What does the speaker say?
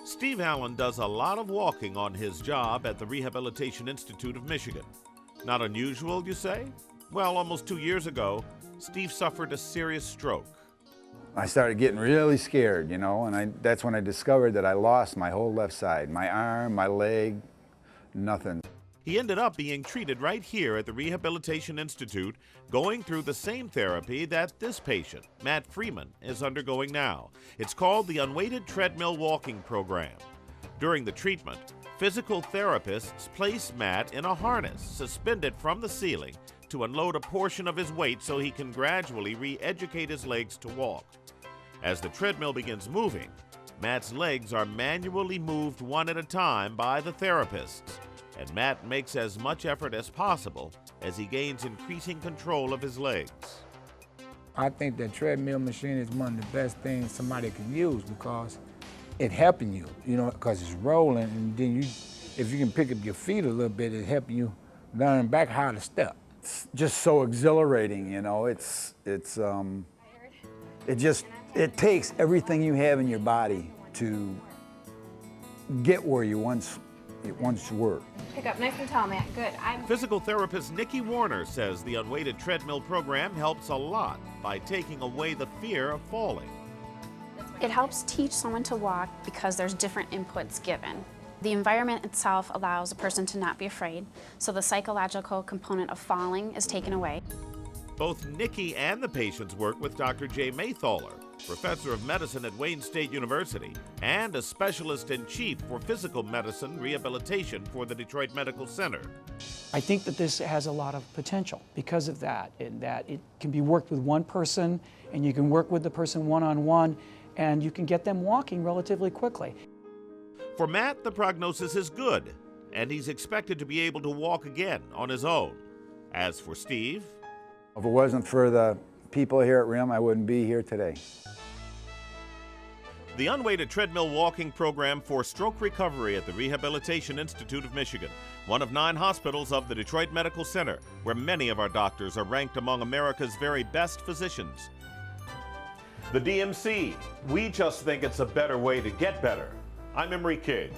Steve Allen does a lot of walking on his job at the Rehabilitation Institute of Michigan. Not unusual, you say? Well, almost 2 years ago, Steve suffered a serious stroke. I started getting really scared, and that's when I discovered that I lost my whole left side, my arm, my leg, nothing. He ended up being treated right here at the Rehabilitation Institute, going through the same therapy that this patient, Matt Freeman, is undergoing now. It's called the Unweighted Treadmill Walking Program. During the treatment, physical therapists place Matt in a harness suspended from the ceiling to unload a portion of his weight so he can gradually re-educate his legs to walk. As the treadmill begins moving, Matt's legs are manually moved one at a time by the therapists, and Matt makes as much effort as possible as he gains increasing control of his legs. I think the treadmill machine is one of the best things somebody can use because it helping you, because it's rolling, and then if you can pick up your feet a little bit, it helping you learn back how to step. It's just so exhilarating, it takes everything you have in your body to get where you once were. Pick up nice and tall, Matt. Good. Physical therapist Nikki says the Unweighted Treadmill program helps a lot by taking away the fear of falling. It helps teach someone to walk because there's different inputs given. The environment itself allows a person to not be afraid, so the psychological component of falling is taken away. Both Nikki and the patients work with Dr. Meythaler, professor of medicine at Wayne State University and a specialist in chief for physical medicine rehabilitation for the Detroit Medical Center. I think that this has a lot of potential because of that, in that it can be worked with one person and you can work with the person one-on-one and you can get them walking relatively quickly. For Matt, the prognosis is good, and he's expected to be able to walk again on his own. As for Steve, if it wasn't for the people here at RIM, I wouldn't be here today. The Unweighted Treadmill Walking Program for Stroke Recovery at the Rehabilitation Institute of Michigan, one of 9 hospitals of the Detroit Medical Center, where many of our doctors are ranked among America's very best physicians. The DMC, we just think it's a better way to get better. I'm Emery King.